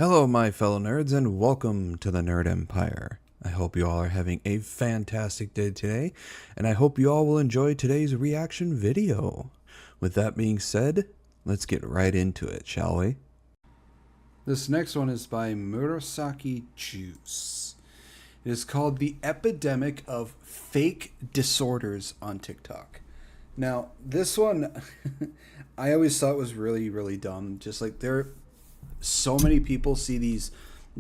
Hello my fellow nerds and welcome to the Nerd Empire. I hope you all are having a fantastic day today, and I hope you all will enjoy today's reaction video. With that being said, let's get right into it, shall we? This next one is by Murasaki Juice. It is called The Epidemic of Fake Disorders on TikTok. Now, this one, I always thought was really dumb. Just like so many people see these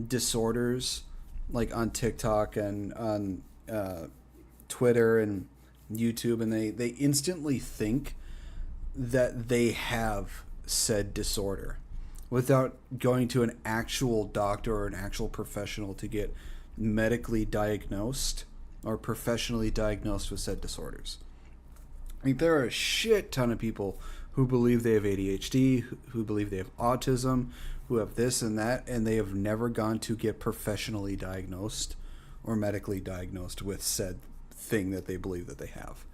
disorders like on TikTok and on Twitter and YouTube, and they instantly think that they have said disorder without going to an actual doctor or an actual professional to get medically diagnosed or professionally diagnosed with said disorders. I mean, there are a shit ton of people who believe they have ADHD, who believe they have autism, who have this and that, and they have never gone to get professionally diagnosed or medically diagnosed with said thing that they believe that they have.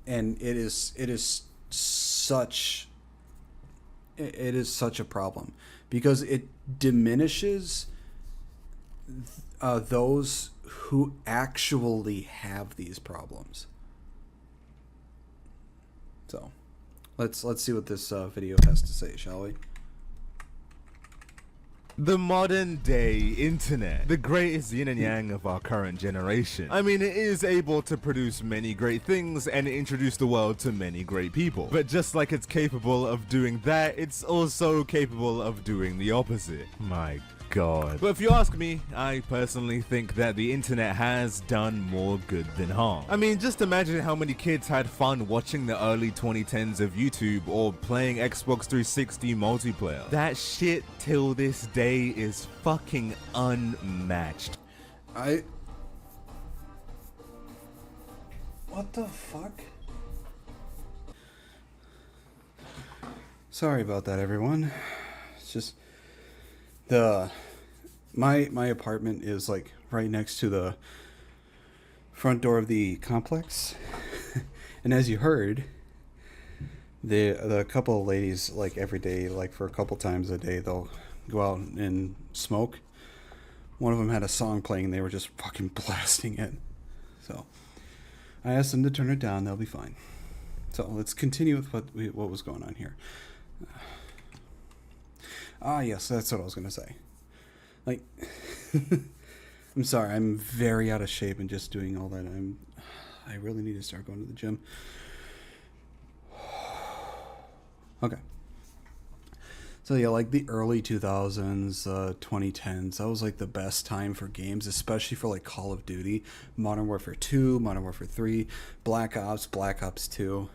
And it is such a problem because it diminishes those who actually have these problems. So let's see what this video has to say, shall we? The modern day internet, the greatest yin and yang of our current generation. I mean, it is able to produce many great things and introduce the world to many great people. But just like it's capable of doing that, it's also capable of doing the opposite. My God. But if you ask me, I personally think that the internet has done more good than harm. I mean, just imagine how many kids had fun watching the early 2010s of YouTube or playing Xbox 360 multiplayer. That shit till this day is fucking unmatched. What the fuck? Sorry about that, everyone. It's just my apartment is like right next to the front door of the complex. And as you heard, the couple of ladies, like every day, like for a couple times a day, they'll go out and smoke. One of them had a song playing and they were just fucking blasting it. So I asked them to turn it down. They'll be fine. So let's continue with what was going on here. Yes, that's what I was going to say. Like, I'm sorry, I'm very out of shape and just doing all that. I really need to start going to the gym. Okay. So yeah, like the early 2000s, 2010s, that was like the best time for games, especially for like Call of Duty, Modern Warfare 2, Modern Warfare 3, Black Ops 2.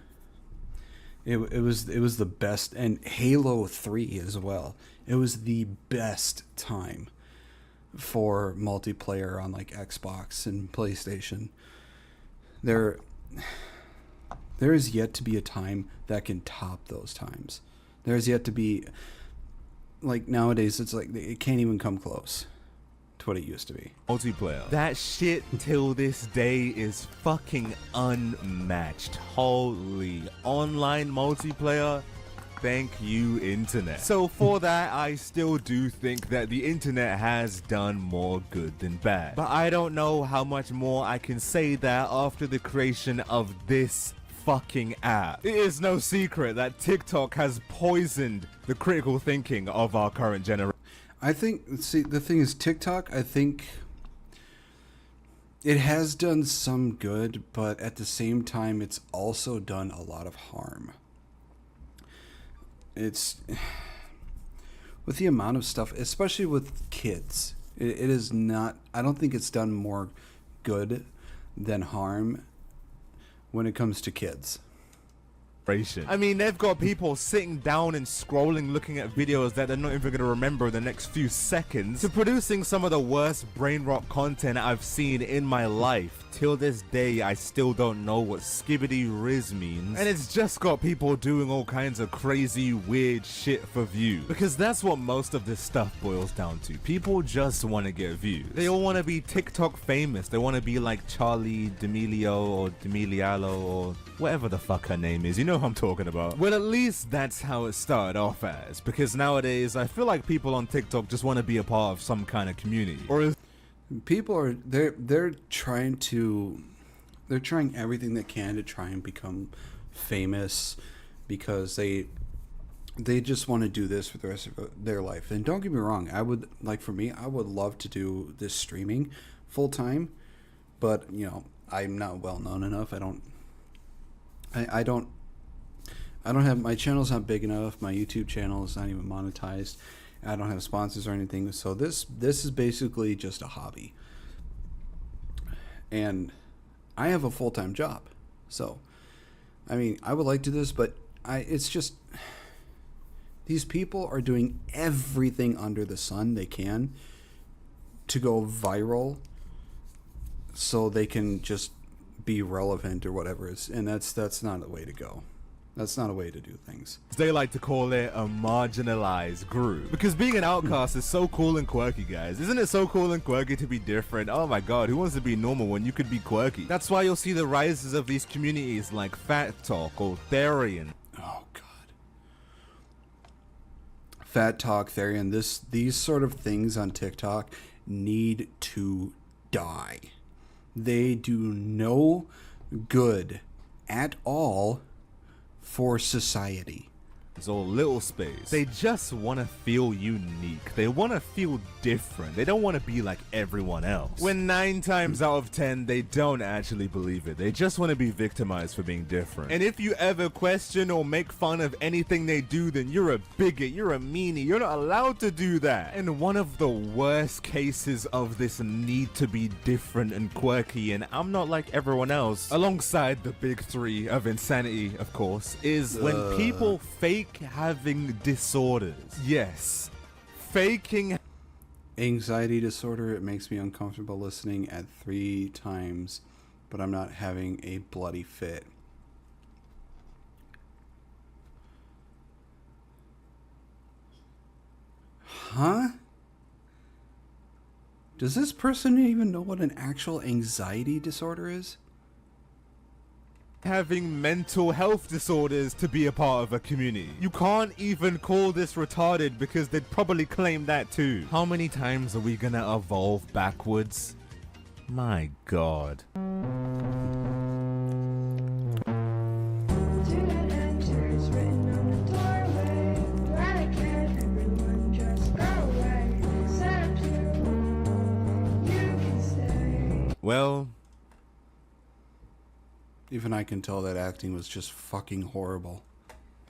It was the best, and Halo 3 as well. It was the best time for multiplayer on like Xbox and PlayStation. There is yet to be a time that can top those times. There's yet to be, like nowadays, it's like it can't even come close to what it used to be. Multiplayer. That shit till this day is fucking unmatched. Holy online multiplayer. Thank you, internet. So for that, I still do think that the internet has done more good than bad. But I don't know how much more I can say that after the creation of this fucking app. It is no secret that TikTok has poisoned the critical thinking of our current generation. I think, see, the thing is, TikTok, I think it has done some good, but at the same time, it's also done a lot of harm. It's with the amount of stuff, especially with kids, it is not, I don't think it's done more good than harm when it comes to kids. I mean, they've got people sitting down and scrolling, looking at videos that they're not even going to remember in the next few seconds, to producing some of the worst brain rot content I've seen in my life, till this day, I still don't know what skibbity riz means. And it's just got people doing all kinds of crazy, weird shit for views. Because that's what most of this stuff boils down to. People just want to get views. They all want to be TikTok famous. They want to be like Charlie D'Amelio or D'Amelialo or whatever the fuck her name is. You know who I'm talking about. Well, at least that's how it started off as. Because nowadays, I feel like people on TikTok just want to be a part of some kind of community. Or People are they're trying everything they can to try and become famous because they just want to do this for the rest of their life. And don't get me wrong, I would love to do this streaming full time, but you know, I'm not well known enough. I don't have, my channel's not big enough. My YouTube channel is not even monetized. I don't have sponsors or anything, so this is basically just a hobby. And I have a full-time job. So, I mean, I would like to do this, but it's just, these people are doing everything under the sun they can to go viral so they can just be relevant or whatever. And that's not the way to go. That's not a way to do things. They like to call it a marginalized group. Because being an outcast is so cool and quirky, guys. Isn't it so cool and quirky to be different? Oh my god, who wants to be normal when you could be quirky? That's why you'll see the rises of these communities like Fat Talk or Therian. Oh god. Fat Talk, Therian, these sort of things on TikTok need to die. They do no good at all for society. Or little space. They just want to feel unique. They want to feel different. They don't want to be like everyone else. When 9 times out of 10, they don't actually believe it. They just want to be victimized for being different. And if you ever question or make fun of anything they do, then you're a bigot. You're a meanie. You're not allowed to do that. And one of the worst cases of this need to be different and quirky and I'm not like everyone else, alongside the big 3 of insanity, of course, is when people fake having disorders. Yes, faking anxiety disorder. It makes me uncomfortable listening at 3 times, but I'm not having a bloody fit. Huh? Does this person even know what an actual anxiety disorder is? Having mental health disorders to be a part of a community. You can't even call this retarded because they'd probably claim that too. How many times are we gonna evolve backwards? My god. Well, even I can tell that acting was just fucking horrible.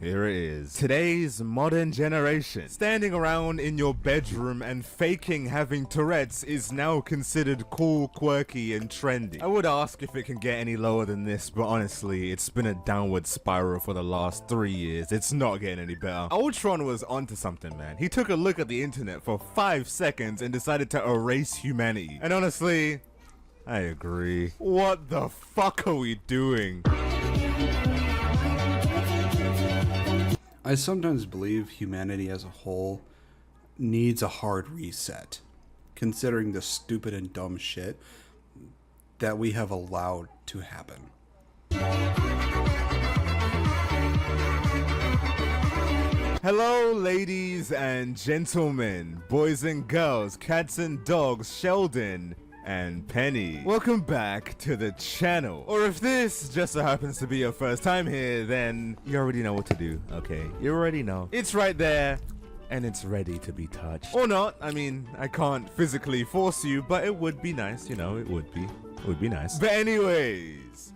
Here it is. Today's modern generation. Standing around in your bedroom and faking having Tourette's is now considered cool, quirky, and trendy. I would ask if it can get any lower than this, but honestly, it's been a downward spiral for the last 3 years. It's not getting any better. Ultron was onto something, man. He took a look at the internet for 5 seconds and decided to erase humanity. And honestly, I agree. What the fuck are we doing? I sometimes believe humanity as a whole needs a hard reset, considering the stupid and dumb shit that we have allowed to happen. Hello, ladies and gentlemen, boys and girls, cats and dogs, Sheldon and Penny. Welcome back to the channel. Or if this just so happens to be your first time here, then you already know what to do, okay? You already know. It's right there, and it's ready to be touched. Or not, I mean, I can't physically force you, but it would be nice, you know, it would be nice. But anyways,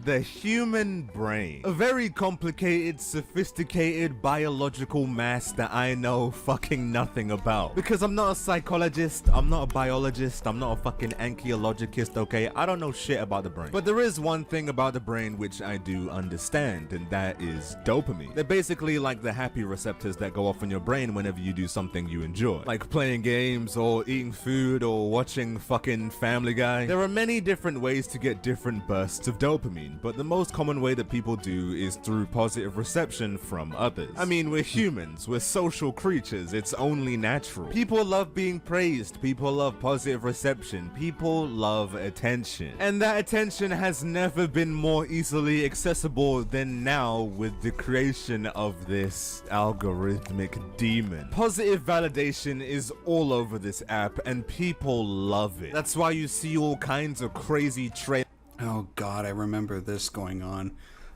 The human brain. A very complicated, sophisticated biological mass that I know fucking nothing about. Because I'm not a psychologist, I'm not a biologist, I'm not a fucking archaeologist, okay? I don't know shit about the brain. But there is one thing about the brain which I do understand, and that is dopamine. They're basically like the happy receptors that go off in your brain whenever you do something you enjoy. Like playing games, or eating food, or watching fucking Family Guy. There are many different ways to get different bursts of dopamine, but the most common way that people do is through positive reception from others. I mean, we're humans, we're social creatures, it's only natural. People love being praised, people love positive reception, people love attention. And that attention has never been more easily accessible than now with the creation of this algorithmic demon. Positive validation is all over this app and people love it. That's why you see all kinds of crazy trailers. Oh god, I remember this going on.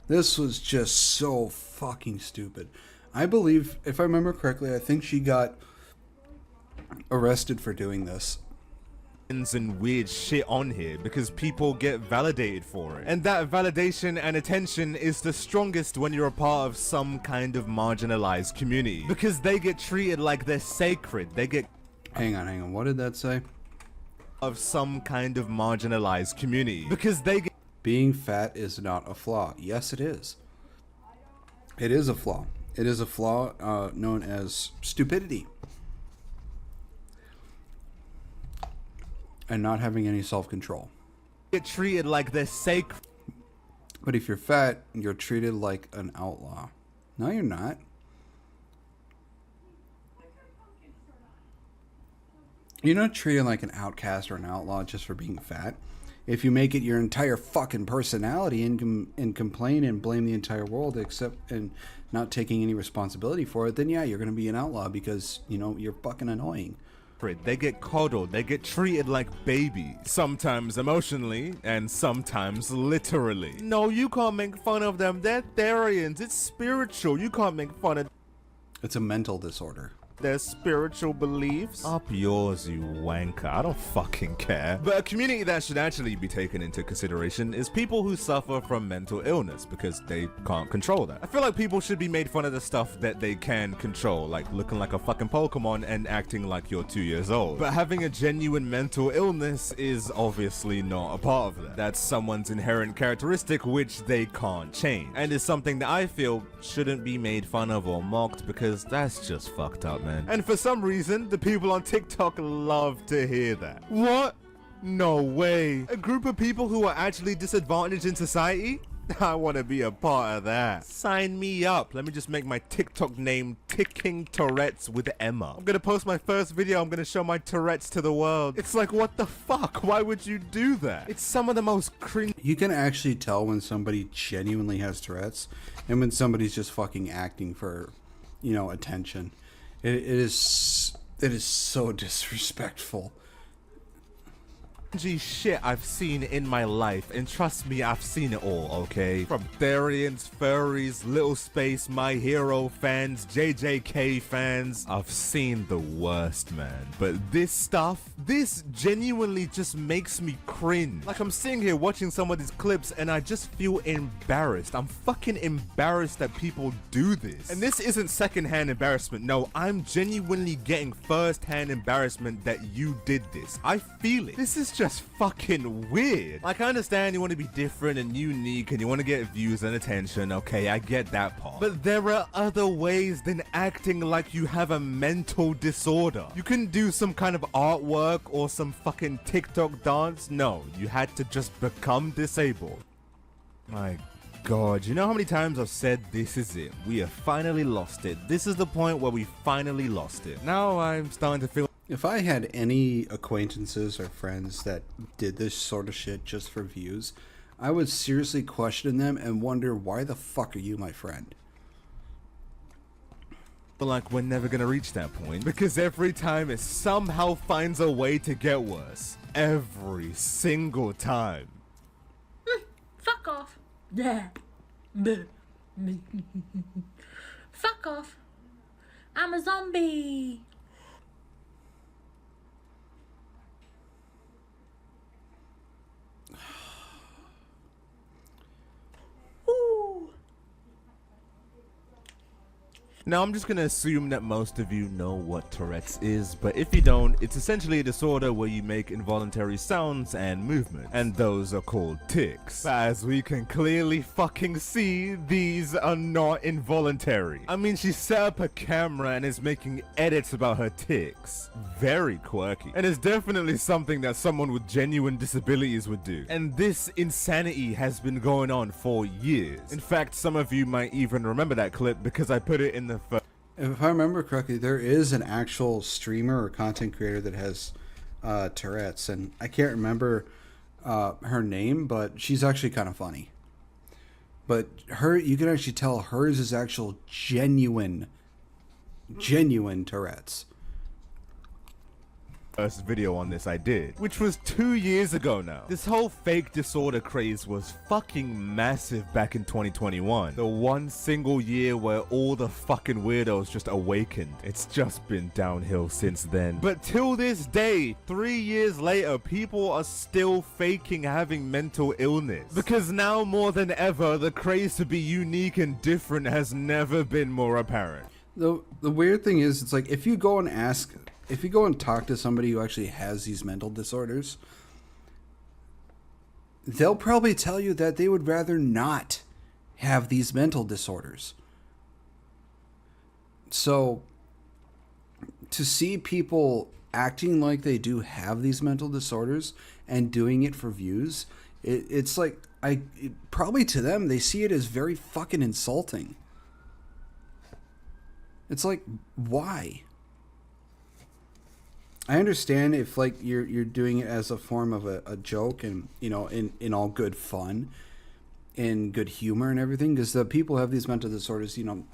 This was just so fucking stupid. I believe, if I remember correctly, I think she got arrested for doing this. And weird shit on here because people get validated for it. And that validation and attention is the strongest when you're a part of some kind of marginalized community. Because they get treated like they're sacred. They get... Hang on. What did that say? Of some kind of marginalized community. Because they get... Being fat is not a flaw. Yes, it is. It is a flaw. It is a flaw known as stupidity. And not having any self-control. Get treated like they're sacred. But if you're fat, you're treated like an outlaw. No, you're not. You're not treated like an outcast or an outlaw just for being fat. If you make it your entire fucking personality and complain and blame the entire world except and not taking any responsibility for it, then yeah, you're going to be an outlaw because, you know, you're fucking annoying. They get coddled, they get treated like babies. Sometimes emotionally, and sometimes literally. No, you can't make fun of them. They're Therians. It's spiritual. You can't make fun of... It's a mental disorder. Their spiritual beliefs. Up yours, you wanker. I don't fucking care. But a community that should actually be taken into consideration is people who suffer from mental illness because they can't control that. I feel like people should be made fun of the stuff that they can control, like looking like a fucking Pokemon and acting like you're 2 years old. But having a genuine mental illness is obviously not a part of that. That's someone's inherent characteristic which they can't change. And is something that I feel shouldn't be made fun of or mocked because that's just fucked up, man. And for some reason, the people on TikTok love to hear that. What? No way. A group of people who are actually disadvantaged in society? I want to be a part of that. Sign me up. Let me just make my TikTok name Ticking Tourette's with Emma. I'm gonna post my first video. I'm gonna show my Tourette's to the world. It's like, what the fuck? Why would you do that? It's some of the most cringe. You can actually tell when somebody genuinely has Tourette's and when somebody's just fucking acting for, you know, attention. It is so disrespectful. Shit I've seen in my life, and trust me, I've seen it all, okay? From Therians, furries, Little Space, My Hero fans, JJK fans, I've seen the worst, man. But this stuff, this genuinely just makes me cringe. Like, I'm sitting here watching some of these clips and I just feel embarrassed. I'm fucking embarrassed that people do this. And this isn't secondhand embarrassment. No, I'm genuinely getting first-hand embarrassment that you did this. I feel it. This is just fucking weird. Like, I understand you want to be different and unique and you want to get views and attention. Okay, I get that part. But there are other ways than acting like you have a mental disorder. You can do some kind of artwork or some fucking TikTok dance. No, you had to just become disabled. My God, you know how many times I've said this is it? We have finally lost it. This is the point where we finally lost it. Now I'm starting to feel... If I had any acquaintances or friends that did this sort of shit just for views, I would seriously question them and wonder, why the fuck are you my friend? Like we're never gonna reach that point because every time it somehow finds a way to get worse. Every single time. Fuck off. Yeah. Fuck off. I'm a zombie. Now, I'm just gonna assume that most of you know what Tourette's is, but if you don't, it's essentially a disorder where you make involuntary sounds and movements, and those are called tics. But as we can clearly fucking see, these are not involuntary. I mean, she set up a camera and is making edits about her tics. Very quirky. And it's definitely something that someone with genuine disabilities would do. And this insanity has been going on for years. In fact, some of you might even remember that clip because I put it in the If I remember correctly, there is an actual streamer or content creator that has Tourette's, and I can't remember her name, but she's actually kind of funny. But you can actually tell hers is actual genuine Tourette's. first video on this I did, which was 2 years ago now. This whole fake disorder craze was fucking massive back in 2021. The one single year where all the fucking weirdos just awakened. It's just been downhill since then. But till this day, 3 years later, people are still faking having mental illness. Because now more than ever, the craze to be unique and different has never been more apparent. The weird thing is, it's like if you go and talk to somebody who actually has these mental disorders, they'll probably tell you that they would rather not have these mental disorders. So to see people acting like they do have these mental disorders and doing it for views, it's like, probably to them, they see it as very fucking insulting. It's like, why? I understand if like you're doing it as a form of a joke and, you know, in all good fun and good humor and everything, because the people who have these mental disorders, you know,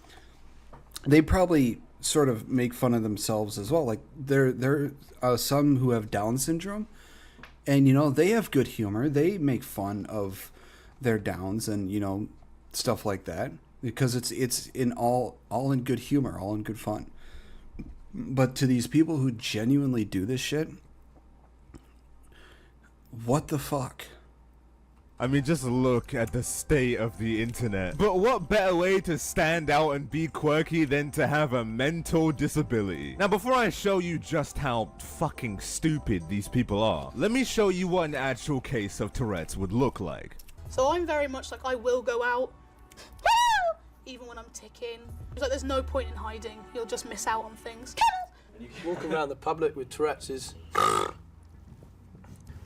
they probably sort of make fun of themselves as well. Like there are some who have Down syndrome, and, you know, they have good humor. They make fun of their downs and, you know, stuff like that, because it's in all in good humor, all in good fun. But to these people who genuinely do this shit, what the fuck? I mean, just look at the state of the internet. But what better way to stand out and be quirky than to have a mental disability? Now, before I show you just how fucking stupid these people are, let me show you what an actual case of Tourette's would look like. So I'm very much like, I will go out, even when I'm ticking. It's like there's no point in hiding. You'll just miss out on things. Walking around the public with Tourette's is...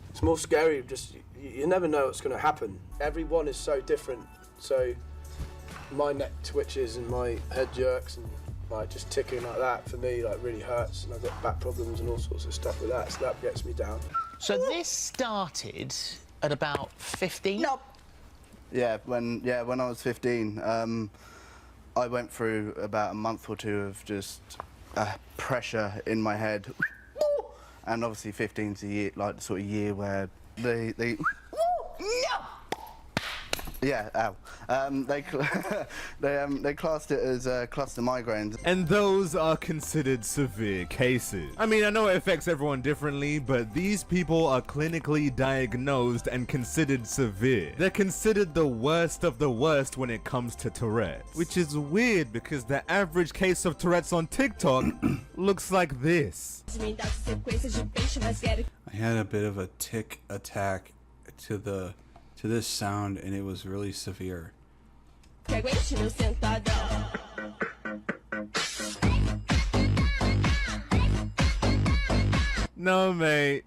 It's more scary, just, you never know what's going to happen. Everyone is so different, so my neck twitches and my head jerks and like just ticking like that for me like really hurts, and I've got back problems and all sorts of stuff with that, so that gets me down. So this started at about 15? No. Yeah, when I was 15, I went through about a month or two of just pressure in my head, and obviously 15's a year, like the sort of year where they yeah, ow. They classed it as cluster migraines. And those are considered severe cases. I mean, I know it affects everyone differently, but these people are clinically diagnosed and considered severe. They're considered the worst of the worst when it comes to Tourette's, which is weird because the average case of Tourette's on TikTok looks like this. I had a bit of a tic attack to this sound, and it was really severe. No, mate.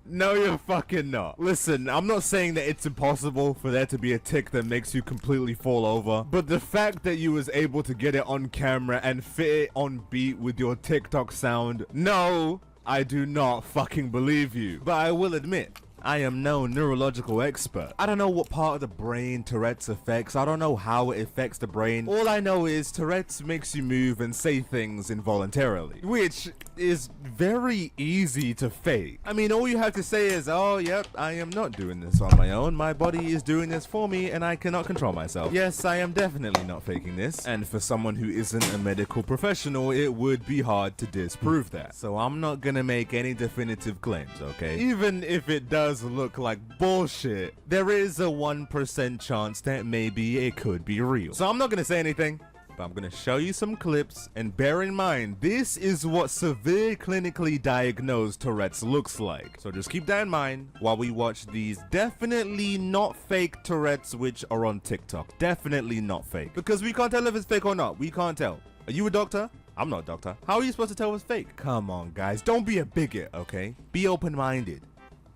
No, you're fucking not. Listen, I'm not saying that it's impossible for there to be a tic that makes you completely fall over, but the fact that you was able to get it on camera and fit it on beat with your TikTok sound, no, I do not fucking believe you. But I will admit, I am no neurological expert. I don't know what part of the brain Tourette's affects. I don't know how it affects the brain. All I know is Tourette's makes you move and say things involuntarily, which is very easy to fake. I mean, all you have to say is, oh, yep, I am not doing this on my own. My body is doing this for me and I cannot control myself. Yes, I am definitely not faking this. And for someone who isn't a medical professional, it would be hard to disprove that. So I'm not gonna make any definitive claims, okay? Even if it does look like bullshit, there is a 1% chance that maybe it could be real. So I'm not gonna say anything. but I'm gonna show you some clips, and bear in mind, this is what severe clinically diagnosed Tourette's looks like. So just keep that in mind while we watch these definitely not fake Tourette's which are on TikTok. Definitely not fake. Because we can't tell if it's fake or not. We can't tell. Are you a doctor? I'm not a doctor. How are you supposed to tell what's fake? Come on, guys. Don't be a bigot, okay? Be open-minded.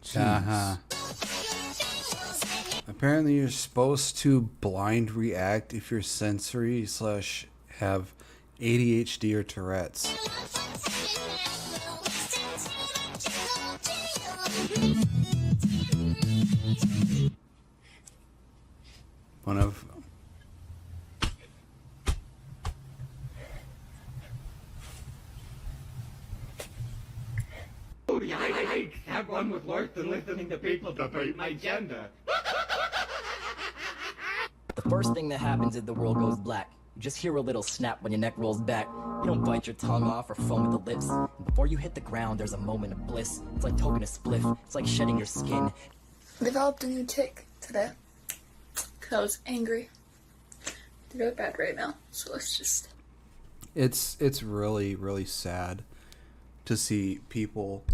Jeez. Apparently you're supposed to blind react if you're sensory / have ADHD or Tourette's. One of I have one with worse than listening to people debate my gender. The first thing that happens is the world goes black. You just hear a little snap when your neck rolls back. You don't bite your tongue off or foam with the lips. And before you hit the ground, there's a moment of bliss. It's like toking a spliff. It's like shedding your skin. I developed a new tick today because I was angry. They're really bad right now, so let's just... It's really, really sad to see people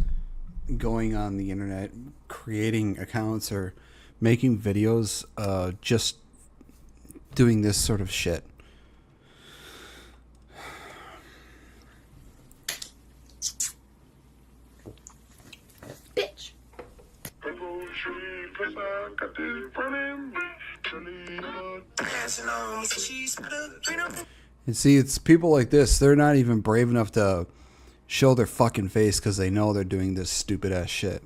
going on the internet, creating accounts or making videos, just doing this sort of shit. Bitch. And see, it's people like this, they're not even brave enough to show their fucking face because they know they're doing this stupid ass shit.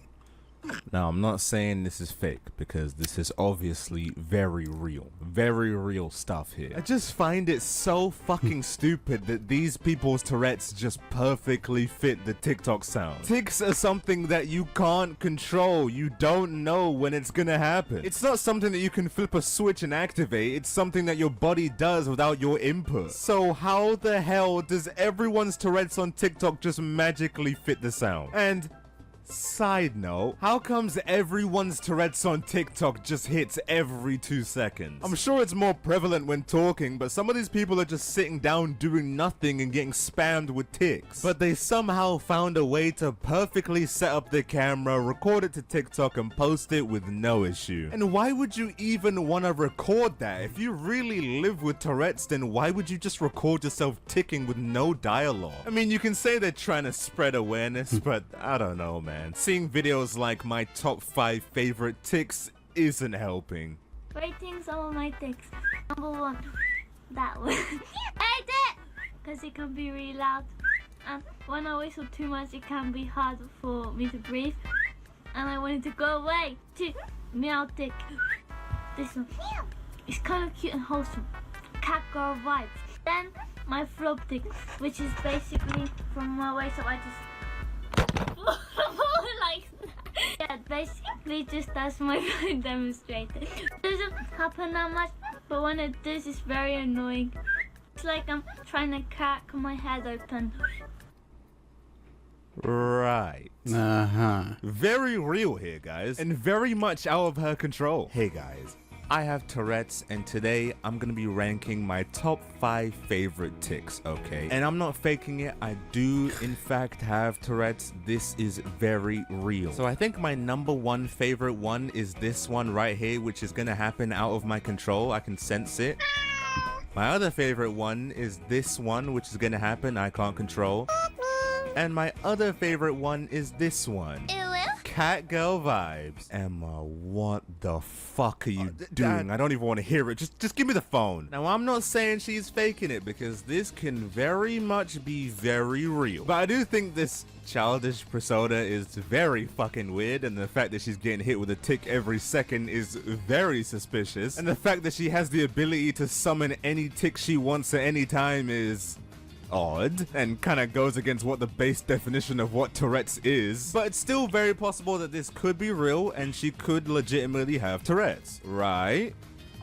Now, I'm not saying this is fake because this is obviously very real stuff here. I just find it so fucking stupid that these people's Tourette's just perfectly fit the TikTok sound. Tics are something that you can't control. You don't know when it's gonna happen. It's not something that you can flip a switch and activate. It's something that your body does without your input. So how the hell does everyone's Tourette's on TikTok just magically fit the sound? And side note, how comes everyone's Tourette's on TikTok just hits every 2 seconds? I'm sure it's more prevalent when talking, but some of these people are just sitting down doing nothing and getting spammed with tics. But they somehow found a way to perfectly set up the camera, record it to TikTok and post it with no issue. And why would you even want to record that? If you really live with Tourette's, then why would you just record yourself ticking with no dialogue? I mean, you can say they're trying to spread awareness, but I don't know, man. Seeing videos like my top 5 favorite tics isn't helping. Rating some of my tics. Number 1, that one. Hate it! Because it can be really loud. And when I whistle too much, it can be hard for me to breathe. And I want it to go away. 2, meow tick. This one. It's kind of cute and wholesome. Cat girl vibes. Then my flop tick, which is basically from my waist up, I just... like yeah, basically just as my friend demonstrated. It doesn't happen that much, but when it does, it's very annoying. It's like I'm trying to crack my head open. Right. Very real here, guys, and very much out of her control. Hey guys, I have Tourette's, and today I'm gonna be ranking my top 5 favorite tics, okay? And I'm not faking it, I do in fact have Tourette's. This is very real. So I think my number 1 favorite one is this one right here, which is gonna happen out of my control. I can sense it. My other favorite one is this one, which is gonna happen, I can't control. And my other favorite one is this one. Cat girl vibes. Emma, what the fuck are you doing? I don't even want to hear it. Just give me the phone. Now, I'm not saying she's faking it because this can very much be very real. But I do think this childish persona is very fucking weird, and the fact that she's getting hit with a tick every second is very suspicious. And the fact that she has the ability to summon any tick she wants at any time is odd and kind of goes against what the base definition of what Tourette's is, but it's still very possible that this could be real and she could legitimately have Tourette's, right?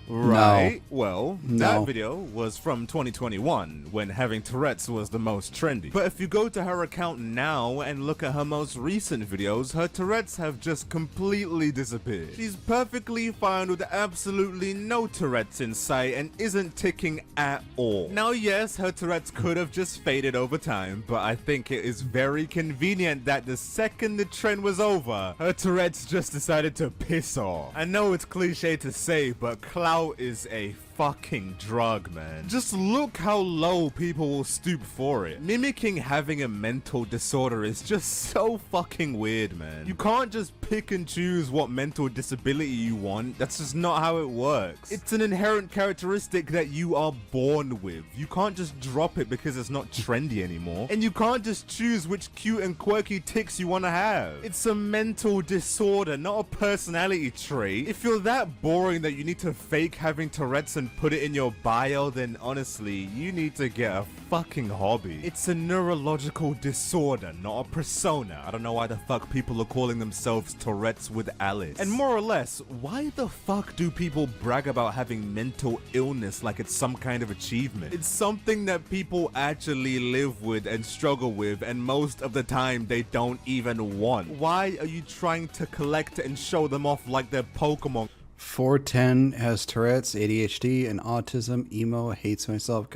Right? Well, No. that video was from 2021, when having Tourette's was the most trendy. But if you go to her account now and look at her most recent videos, her Tourette's have just completely disappeared. She's perfectly fine with absolutely no Tourette's in sight and isn't ticking at all. Now yes, her Tourette's could have just faded over time, but I think it is very convenient that the second the trend was over, her Tourette's just decided to piss off. I know it's cliche to say, but clout is a fucking drug, man. Just look how low people will stoop for it. Mimicking having a mental disorder is just so fucking weird, man. You can't just pick and choose what mental disability you want. That's just not how it works. It's an inherent characteristic that you are born with. You can't just drop it because it's not trendy anymore. And you can't just choose which cute and quirky tics you want to have. It's a mental disorder, not a personality trait. If you're that boring that you need to fake having Tourette's and put it in your bio, then honestly, you need to get a fucking hobby. It's a neurological disorder, not a persona. I don't know why the fuck people are calling themselves Tourette's with Alice. And more or less, why the fuck do people brag about having mental illness like it's some kind of achievement? It's something that people actually live with and struggle with, and most of the time they don't even want. Why are you trying to collect and show them off like they're Pokemon? 410 has Tourette's, ADHD, and autism. Emo hates myself.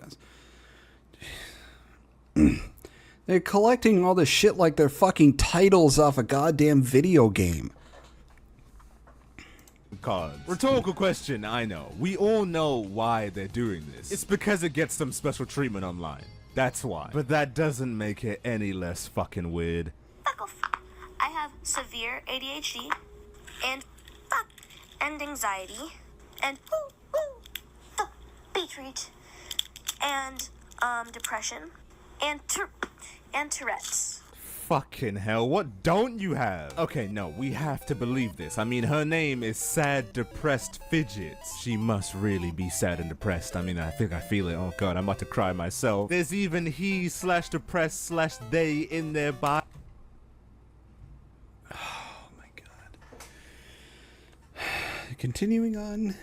They're collecting all this shit like they're fucking titles off a goddamn video game. Cards. Rhetorical question, I know. We all know why they're doing this. It's because it gets some special treatment online. That's why. But that doesn't make it any less fucking weird. Fuck off. I have severe ADHD and anxiety and beetroot and depression and Tourette's. Fucking hell, what don't you have? Okay, no, we have to believe this. I mean, her name is Sad Depressed Fidgets. She must really be sad and depressed. I mean, I think I feel it. Oh god, I'm about to cry myself. There's even he/depressed/they in their bio. Continuing on.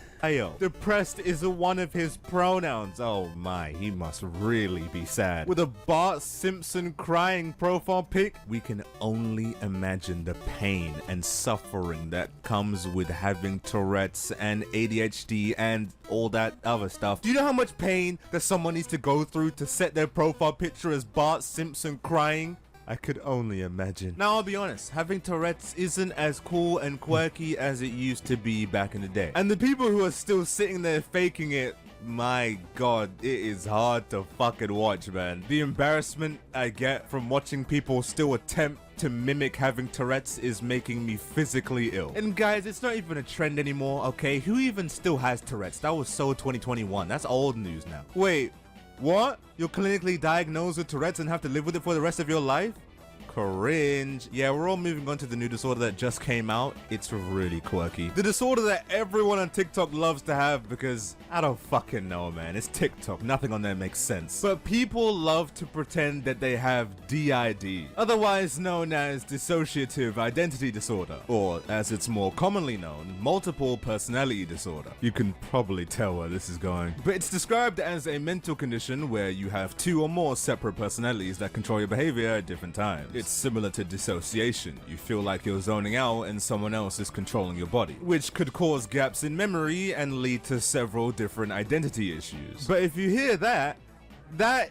Depressed is one of his pronouns. Oh my, he must really be sad. With a Bart Simpson crying profile pic, we can only imagine the pain and suffering that comes with having Tourette's and ADHD and all that other stuff. Do you know how much pain that someone needs to go through to set their profile picture as Bart Simpson crying? I could only imagine. Now, I'll be honest, having Tourette's isn't as cool and quirky as it used to be back in the day. And the people who are still sitting there faking it, my god, it is hard to fucking watch, man. The embarrassment I get from watching people still attempt to mimic having Tourette's is making me physically ill. And guys, it's not even a trend anymore, okay? Who even still has Tourette's? That was so 2021. That's old news now. Wait. What? You're clinically diagnosed with Tourette's and have to live with it for the rest of your life? Cringe. Yeah, we're all moving on to the new disorder that just came out. It's really quirky. The disorder that everyone on TikTok loves to have because, I don't fucking know, man. It's TikTok. Nothing on there makes sense. But people love to pretend that they have DID, otherwise known as dissociative identity disorder, or as it's more commonly known, multiple personality disorder. You can probably tell where this is going. But it's described as a mental condition where you have two or more separate personalities that control your behavior at different times. It's similar to dissociation. You feel like you're zoning out and someone else is controlling your body, which could cause gaps in memory and lead to several different identity issues. But if you hear that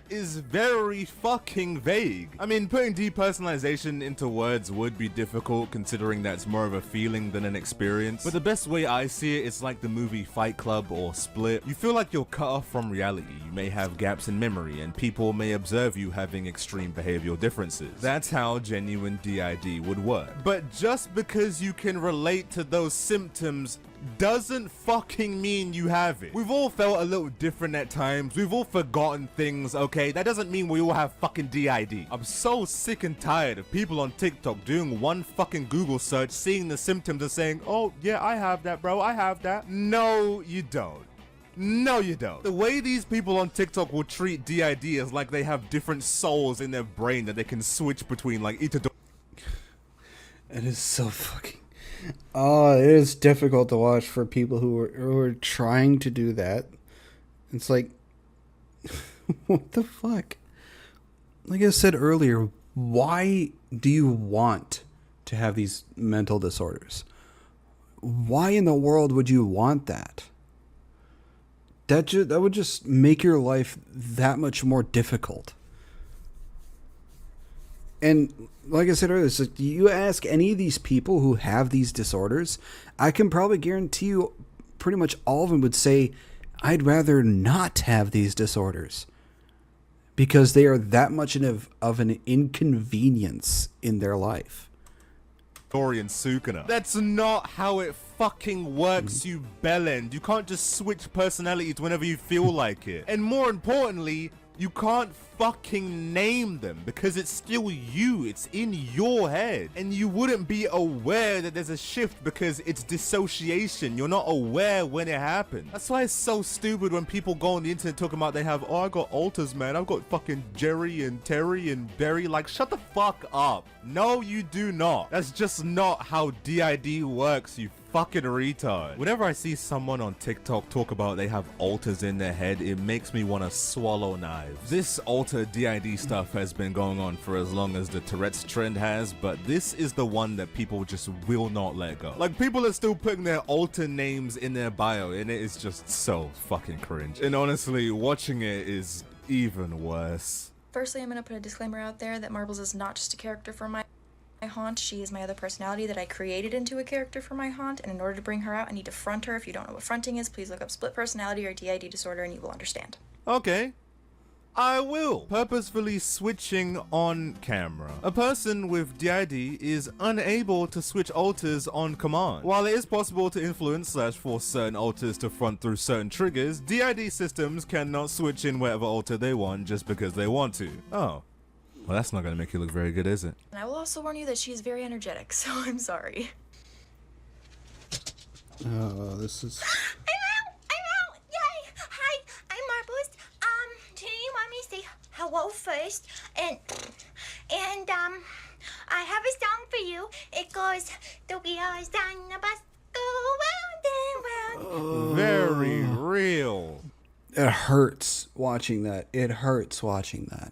is very fucking vague. I mean, putting depersonalization into words would be difficult considering that's more of a feeling than an experience. But the best way I see it is like the movie Fight Club or Split. You feel like you're cut off from reality. You may have gaps in memory and people may observe you having extreme behavioral differences. That's how genuine DID would work. But just because you can relate to those symptoms doesn't fucking mean you have it. We've all felt a little different at times. We've all forgotten things, okay? That doesn't mean we all have fucking DID. I'm so sick and tired of people on TikTok doing one fucking Google search, seeing the symptoms and saying, oh yeah, I have that, bro, I have that. No, you don't. No, you don't. The way these people on TikTok will treat DID is like they have different souls in their brain that they can switch between, like each. It is so fucking... Oh, it is difficult to watch for people who are trying to do that. It's like, what the fuck? Like I said earlier, why do you want to have these mental disorders? Why in the world would you want that? That would just make your life that much more difficult. And like I said earlier, it's like you ask any of these people who have these disorders, I can probably guarantee you pretty much all of them would say, I'd rather not have these disorders. Because they are that much of an inconvenience in their life. And Sukuna. That's not how it fucking works, you bellend. You can't just switch personalities whenever you feel like it. And more importantly, you can't fucking name them because it's still you. It's in your head. And you wouldn't be aware that there's a shift because it's dissociation. You're not aware when it happens. That's why it's so stupid when people go on the internet talking about they have, oh, I got alters, man. I've got fucking Jerry and Terry and Barry. Like, shut the fuck up. No, you do not. That's just not how DID works, you fucking retard. Whenever I see someone on TikTok talk about they have alters in their head, it makes me want to swallow knives. This alter DID stuff has been going on for as long as the Tourette's trend has, but this is the one that people just will not let go. Like, people are still putting their alter names in their bio, and it is just so fucking cringe. And honestly, watching it is even worse. Firstly, I'm going to put a disclaimer out there that Marbles is not just a character for my haunt. She is my other personality that I created into a character for my haunt, and in order to bring her out, I need to front her. If you don't know what fronting is, please look up split personality or DID disorder and you will understand. Okay. I will. Purposefully switching on camera. A person with DID is unable to switch alters on command. While it is possible to influence / force certain alters to front through certain triggers, DID systems cannot switch in whatever alter they want just because they want to. Oh. Well, that's not going to make you look very good, is it? And I will also warn you that she is very energetic, so I'm sorry. Oh, this is... I'm out! Yay! Hi, I'm Marbles. Do you want me to say hello first? And I have a song for you. It goes, the wheels on the bus go round and round. Very real. It hurts watching that. It hurts watching that.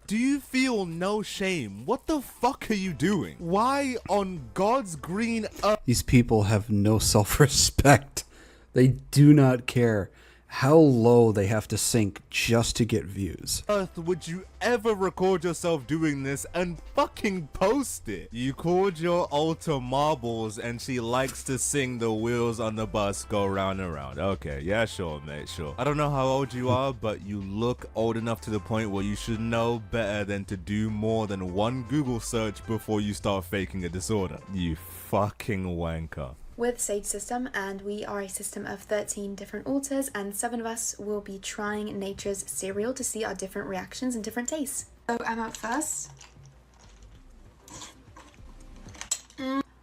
Do you feel no shame? What the fuck are you doing? Why on God's green earth? These people have no self-respect. They do not care how low they have to sink just to get views. Earth would you ever record yourself doing this and fucking post it? You called your alter Marbles and she likes to sing the wheels on the bus go round and round. Okay, yeah, sure, mate, sure. I don't know how old you are, but you look old enough to the point where you should know better than to do more than one Google search before you start faking a disorder. You fucking wanker. We're the Sage system, and we are a system of 13 different alters, and 7 of us will be trying nature's cereal to see our different reactions and different tastes. So I'm up first.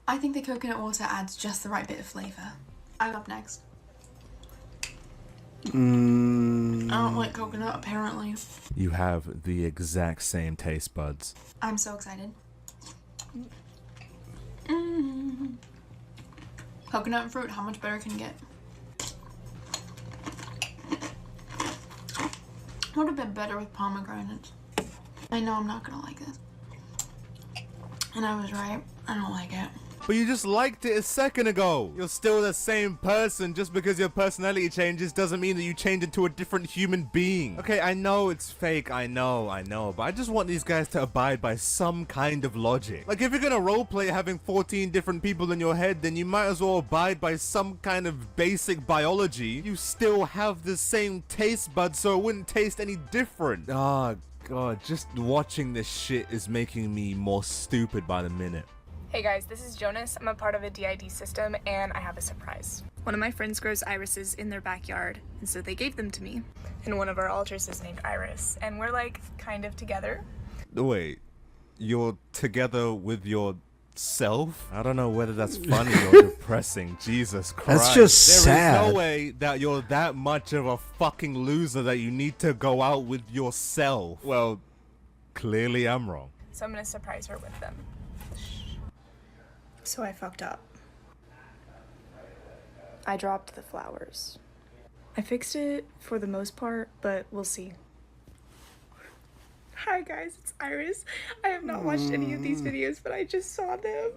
I think the coconut water adds just the right bit of flavour. I'm up next. I don't like coconut, apparently. You have the exact same taste buds. I'm so excited. Coconut and fruit, how much better can it get? Would have been better with pomegranates. I know I'm not gonna like this. And I was right, I don't like it. But you just liked it a second ago. You're still the same person. Just because your personality changes doesn't mean that you change into a different human being. Okay, I know it's fake. I know. But I just want these guys to abide by some kind of logic. Like, if you're gonna roleplay having 14 different people in your head, then you might as well abide by some kind of basic biology. You still have the same taste buds, so it wouldn't taste any different. Oh, God. Just watching this shit is making me more stupid by the minute. Hey guys, this is Jonas. I'm a part of a DID system and I have a surprise. One of my friends grows irises in their backyard, and so they gave them to me. And one of our alters is named Iris, and we're like kind of together. Wait, you're together with yourself? I don't know whether that's funny or depressing. Jesus Christ. That's just sad. There is no way that you're that much of a fucking loser that you need to go out with yourself. Well, clearly I'm wrong. So I'm gonna surprise her with them. So I fucked up. I dropped the flowers. I fixed it for the most part, but we'll see. Hi guys, it's Iris. I have not watched any of these videos, but I just saw them.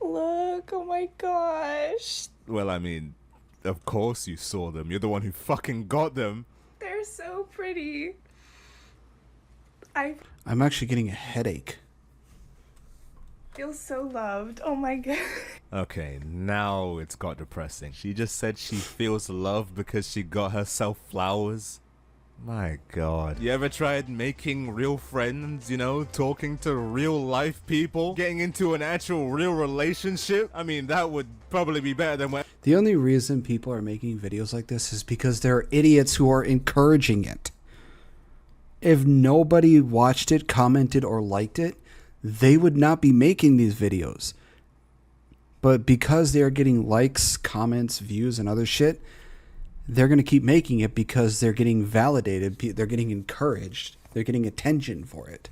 Look, oh my gosh. Well, I mean, of course you saw them. You're the one who fucking got them. They're so pretty. I'm actually getting a headache. Feel so loved. Oh my god. Okay, now it's got depressing. She just said she feels loved because she got herself flowers. My god. You ever tried making real friends, you know, talking to real life people, getting into an actual real relationship? I mean, that would probably be better than what... The only reason people are making videos like this is because there are idiots who are encouraging it. If nobody watched it, commented, or liked it, they would not be making these videos. But because they are getting likes, comments, views, and other shit, they're going to keep making it because they're getting validated, they're getting encouraged, they're getting attention for it.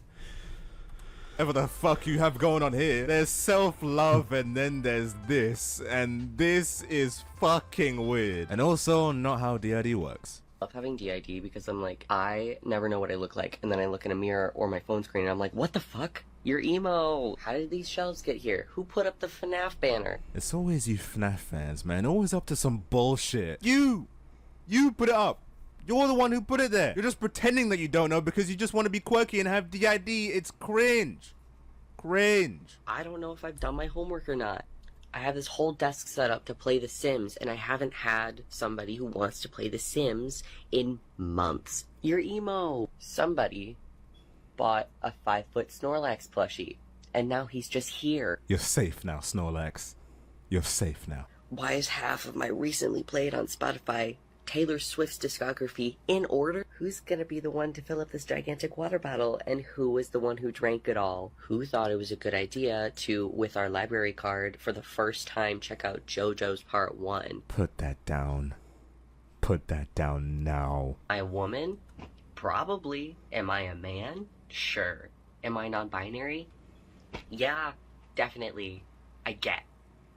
Whatever the fuck you have going on here. There's self-love and then there's this, and this is fucking weird. And also not how DID works. I love having DID because I'm like, I never know what I look like, and then I look in a mirror or my phone screen and I'm like, what the fuck? You're emo. How did these shelves get here? Who put up the FNAF banner? It's always you FNAF fans, man. Always up to some bullshit. You put it up. You're the one who put it there. You're just pretending that you don't know because you just want to be quirky and have DID. It's cringe. Cringe. I don't know if I've done my homework or not. I have this whole desk set up to play The Sims, and I haven't had somebody who wants to play The Sims in months. You're emo. Somebody bought a 5-foot Snorlax plushie, and now he's just here. You're safe now, Snorlax. You're safe now. Why is half of my recently played on Spotify Taylor Swift's discography in order? Who's gonna be the one to fill up this gigantic water bottle, and who was the one who drank it all? Who thought it was a good idea to, with our library card, for the first time check out JoJo's Part 1? Put that down. Put that down now. Am I a woman? Probably. Am I a man? Sure. Am I non-binary? Yeah, definitely. I get.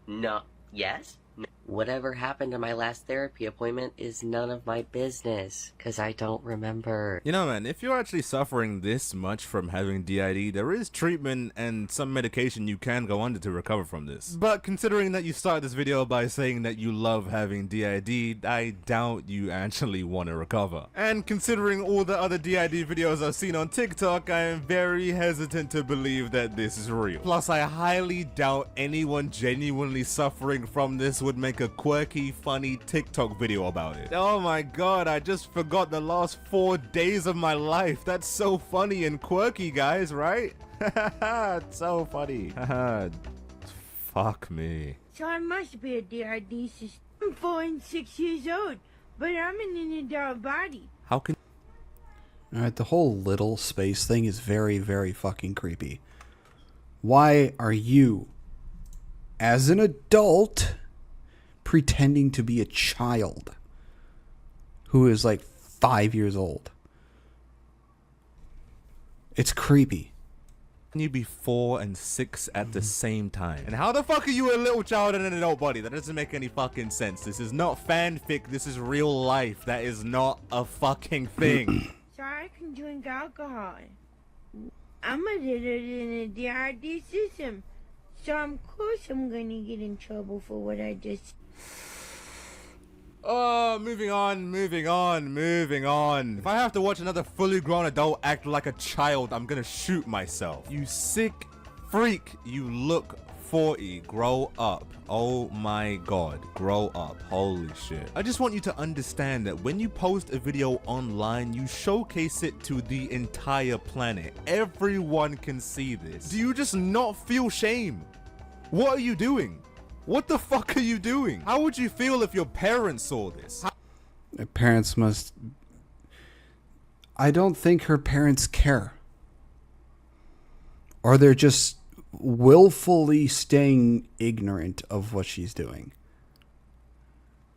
No. Yes? No. Whatever happened to my last therapy appointment is none of my business, because I don't remember. You know, man, if you're actually suffering this much from having DID, there is treatment and some medication you can go under to recover from this. But considering that you started this video by saying that you love having DID, I doubt you actually want to recover. And considering all the other DID videos I've seen on TikTok, I am very hesitant to believe that this is real. Plus, I highly doubt anyone genuinely suffering from this would make a quirky, funny TikTok video about it. Oh my god, I just forgot the last 4 days of my life. That's so funny and quirky, guys, right? It's so funny. Fuck me. So I must be a DID system. I'm 4 and 6 years old, but I'm in an adult body. How can... Alright, the whole little space thing is very, very fucking creepy. Why are you, as an adult, pretending to be a child who is like 5 years old? It's creepy. Can you be 4 and 6 at the same time? And how the fuck are you a little child in an adult body? That doesn't make any fucking sense. This is not fanfic. This is real life. That is not a fucking thing. So I can drink alcohol. I'm admitted in a DID system. So of course I'm gonna get in trouble for what I just... Oh, moving on. If I have to watch another fully grown adult act like a child, I'm gonna shoot myself. You sick freak. You look 40. Grow up. Oh my god. Grow up. Holy shit. I just want you to understand that when you post a video online, you showcase it to the entire planet. Everyone can see this. Do you just not feel shame? What are you doing? What the fuck are you doing? How would you feel if your parents saw this? Her parents must... I don't think her parents care. Or they're just willfully staying ignorant of what she's doing.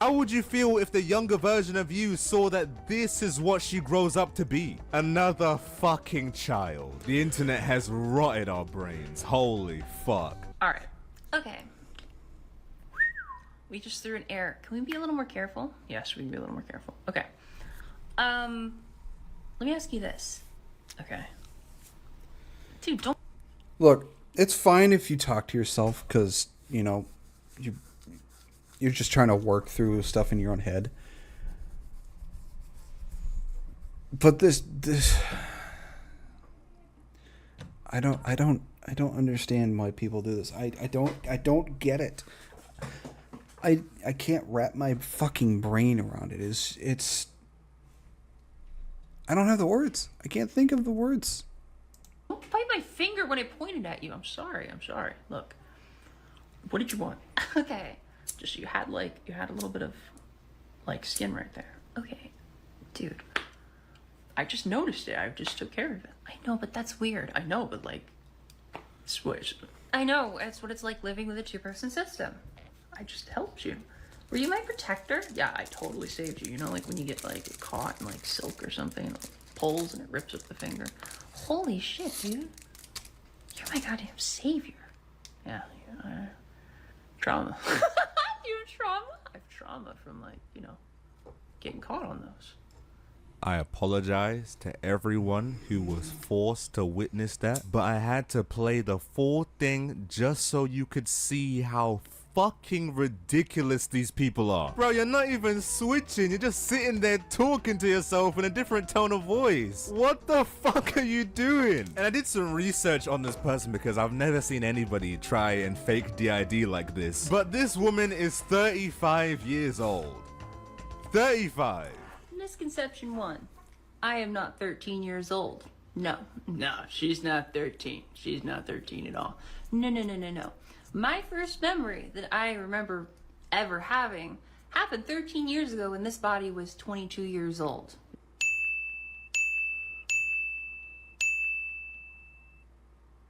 How would you feel if the younger version of you saw that this is what she grows up to be? Another fucking child. The internet has rotted our brains. Holy fuck. Alright. Okay. We just threw an error. Can we be a little more careful? Yes, we can be a little more careful. Okay. Let me ask you this. Okay. Dude, don't... Look, it's fine if you talk to yourself because, you know, you're just trying to work through stuff in your own head. But this I don't understand why people do this. I don't get it. I can't wrap my fucking brain around it. It's I don't have the words. I can't think of the words. Don't bite my finger when I pointed at you. I'm sorry. Look. What did you want? Okay. Just you had a little bit of like skin right there. Okay. Dude. I just noticed it. I just took care of it. I know, but that's weird. I know, but like switch. I know, that's what it's like living with a two-person system. I just helped you. Were you my protector? Yeah, I totally saved you. You know, like when you get like caught in like silk or something, and it pulls and it rips up the finger. Holy shit, dude. You're my goddamn savior. Yeah. Trauma. You have trauma? I have trauma from like, you know, getting caught on those. I apologize to everyone who was forced to witness that, but I had to play the full thing just so you could see how fucking ridiculous these people are. Bro, you're not even switching, you're just sitting there talking to yourself in a different tone of voice. What the fuck are you doing? And I did some research on this person because I've never seen anybody try and fake DID like this. But this woman is 35 years old. 35. Misconception 1. I am not 13 years old. No, she's not 13. She's not 13 at all. No. My first memory that I remember ever having happened 13 years ago when this body was 22 years old.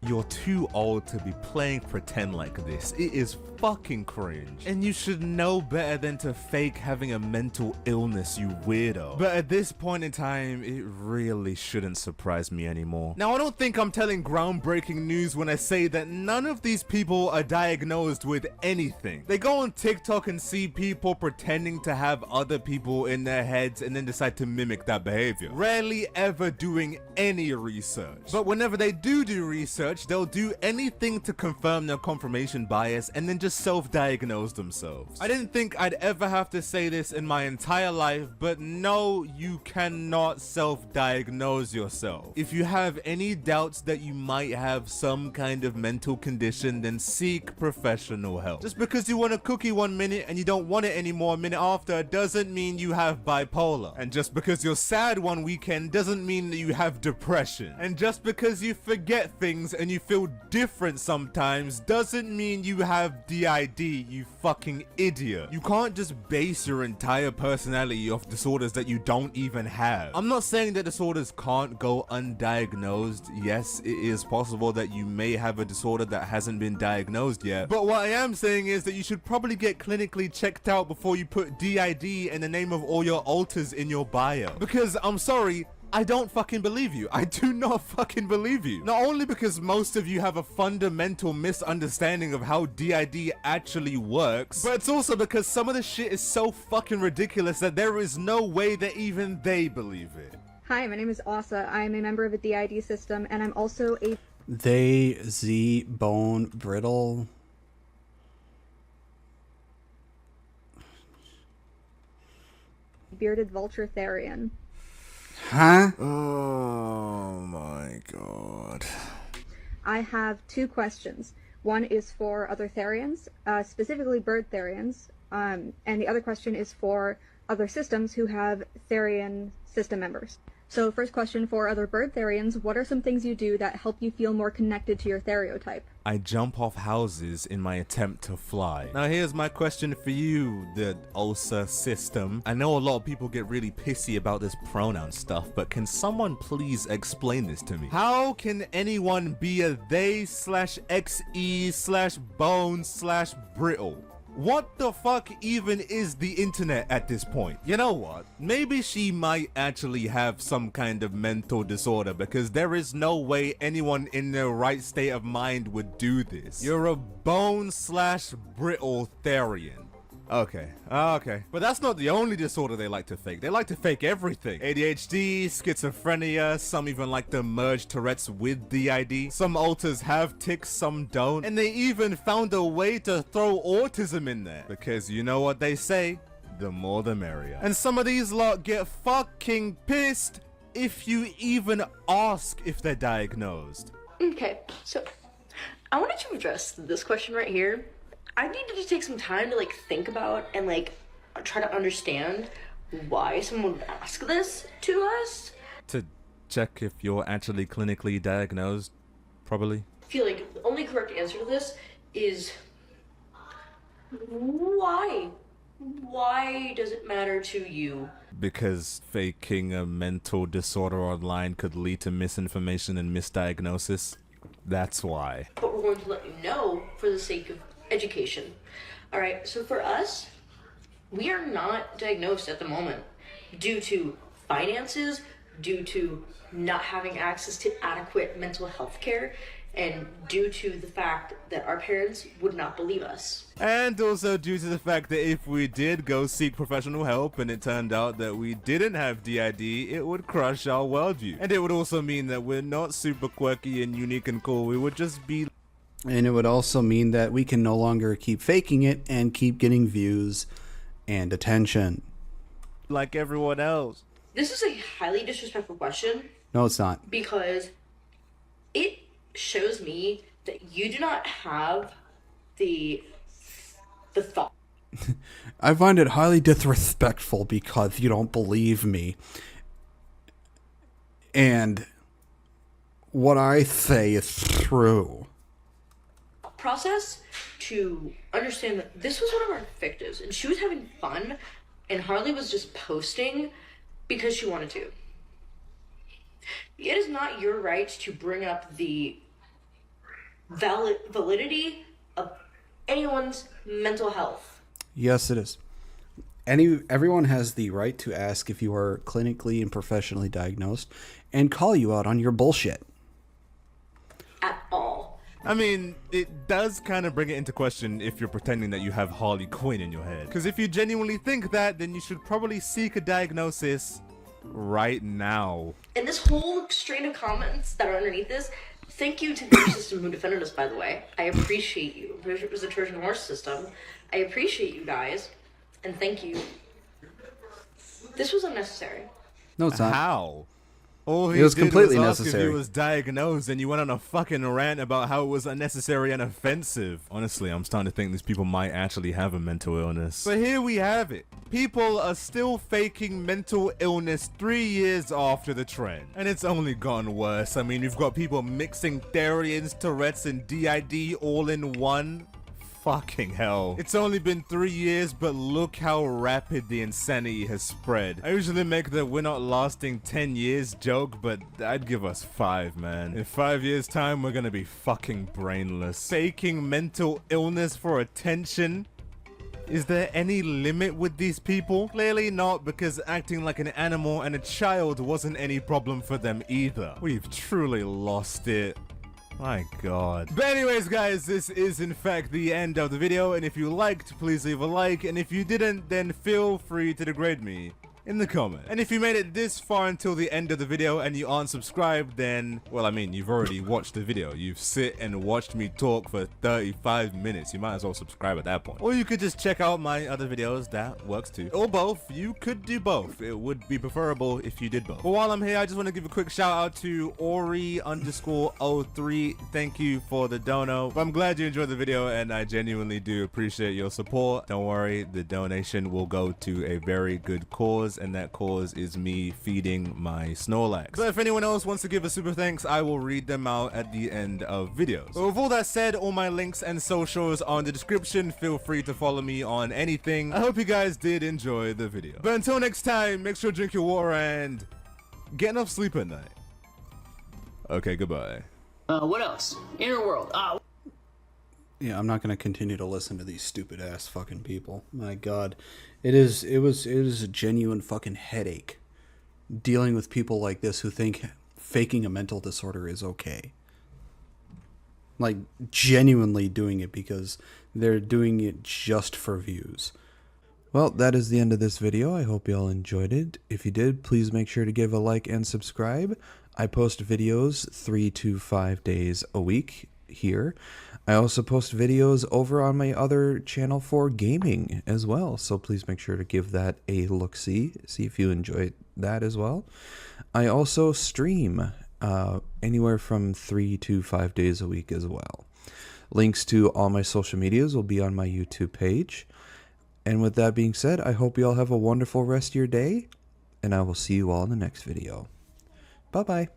You're too old to be playing pretend like this. It is fucking cringe. And you should know better than to fake having a mental illness, you weirdo. But at this point in time, it really shouldn't surprise me anymore. Now, I don't think I'm telling groundbreaking news when I say that none of these people are diagnosed with anything. They go on TikTok and see people pretending to have other people in their heads and then decide to mimic that behavior. Rarely ever doing any research. But whenever they do research, they'll do anything to confirm their confirmation bias and then just self-diagnose themselves. I didn't think I'd ever have to say this in my entire life, but no, you cannot self-diagnose yourself. If you have any doubts that you might have some kind of mental condition, then seek professional help. Just because you want a cookie one minute and you don't want it anymore a minute after doesn't mean you have bipolar. And just because you're sad one weekend doesn't mean that you have depression. And just because you forget things and you feel different sometimes doesn't mean you have DID, you fucking idiot. You can't just base your entire personality off disorders that you don't even have. I'm not saying that disorders can't go undiagnosed. Yes, it is possible that you may have a disorder that hasn't been diagnosed yet. But what I am saying is that you should probably get clinically checked out before you put DID in the name of all your alters in your bio. Because I'm sorry, I don't fucking believe you. I do not fucking believe you. Not only because most of you have a fundamental misunderstanding of how DID actually works, but it's also because some of the shit is so fucking ridiculous that there is no way that even they believe it. Hi, my name is Asa. I am a member of the DID system, and I'm also a... Bone brittle. bearded vulture therian. Huh? Oh my god. I have two questions. One is for other therians, specifically bird therians, and the other question is for other systems who have therian system members. So first question for other bird therians, what are some things you do that help you feel more connected to your theriotype? I jump off houses in my attempt to fly. Now here's my question for you, the OSA system. I know a lot of people get really pissy about this pronoun stuff, but can someone please explain this to me? How can anyone be a they/xe/bone/brittle? What the fuck even is the internet at this point? You know what? Maybe she might actually have some kind of mental disorder, because there is no way anyone in their right state of mind would do this. You're a bone/brittle therian. Okay, okay. But that's not the only disorder they like to fake. They like to fake everything. ADHD, schizophrenia, some even like to merge Tourette's with DID. Some alters have tics, some don't. And they even found a way to throw autism in there. Because you know what they say, the more the merrier. And some of these lot get fucking pissed if you even ask if they're diagnosed. Okay, so I wanted to address this question right here. I needed to take some time to like think about and like try to understand why someone would ask this to us. To check if you're actually clinically diagnosed, probably. I feel like the only correct answer to this is why? Why does it matter to you? Because faking a mental disorder online could lead to misinformation and misdiagnosis. That's why. But we're going to let you know for the sake of education. All right, so for us, we are not diagnosed at the moment due to finances, due to not having access to adequate mental health care, and due to the fact that our parents would not believe us. And also due to the fact that if we did go seek professional help and it turned out that we didn't have DID, it would crush our worldview. And it would also mean that we're not super quirky and unique and cool. We would just be... And it would also mean that we can no longer keep faking it and keep getting views and attention. like everyone else. This is a highly disrespectful question. No, it's not. Because it shows me that you do not have the thought. I find it highly disrespectful because you don't believe me. And what I say is true. Process to understand that this was one of our victims and she was having fun and Harley was just posting because she wanted to. It is not your right to bring up the validity of anyone's mental health. Yes, it is. Everyone has the right to ask if you are clinically and professionally diagnosed and call you out on your bullshit. At all. I mean, it does kind of bring it into question if you're pretending that you have Harley Quinn in your head. Because if you genuinely think that, then you should probably seek a diagnosis right now. And this whole strain of comments that are underneath this, thank you to the system who defended us, by the way. I appreciate you. It was the Trojan horse system. I appreciate you guys. And thank you. This was unnecessary. No, it's not. How? All It was completely did was ask necessary. if he was diagnosed, and you went on a fucking rant about how it was unnecessary and offensive. Honestly, I'm starting to think these people might actually have a mental illness. But here we have it. People are still faking mental illness 3 years after the trend. And it's only gotten worse. I mean, you've got people mixing Therians, Tourette's, and DID all in one. Fucking hell. It's only been 3 years, but look how rapid the insanity has spread. I usually make the we're not lasting 10 years joke, but I'd give us 5, man. In 5 years time, we're gonna be fucking brainless. Faking mental illness for attention? Is there any limit with these people? Clearly not, because acting like an animal and a child wasn't any problem for them either. We've truly lost it. My god. But anyways, guys, this is in fact the end of the video, and if you liked, please leave a like, and if you didn't, then feel free to degrade me in the comment. And if you made it this far until the end of the video and you aren't subscribed, then, well, I mean, you've already watched the video. You've sit and watched me talk for 35 minutes. You might as well subscribe at that point. Or you could just check out my other videos. That works too. Or both. You could do both. It would be preferable if you did both. But while I'm here, I just want to give a quick shout out to Ori_03. Thank you for the dono. But I'm glad you enjoyed the video, and I genuinely do appreciate your support. Don't worry, the donation will go to a very good cause, and that cause is me feeding my Snorlax. So if anyone else wants to give a super thanks, I will read them out at the end of videos. But with all that said, all my links and socials are in the description. Feel free to follow me on anything. I hope you guys did enjoy the video. But until next time, make sure to drink your water and get enough sleep at night. Okay, goodbye. What else? Inner world. Yeah, I'm not going to continue to listen to these stupid ass fucking people. My god. It is a genuine fucking headache dealing with people like this who think faking a mental disorder is okay. Like, genuinely doing it because they're doing it just for views. Well, that is the end of this video. I hope you all enjoyed it. If you did, please make sure to give a like and subscribe. I post videos 3 to 5 days a week here. I also post videos over on my other channel for gaming as well, so please make sure to give that a look-see, see if you enjoy that as well. I also stream anywhere from 3 to 5 days a week as well. Links to all my social medias will be on my YouTube page. And with that being said, I hope you all have a wonderful rest of your day, and I will see you all in the next video. Bye-bye.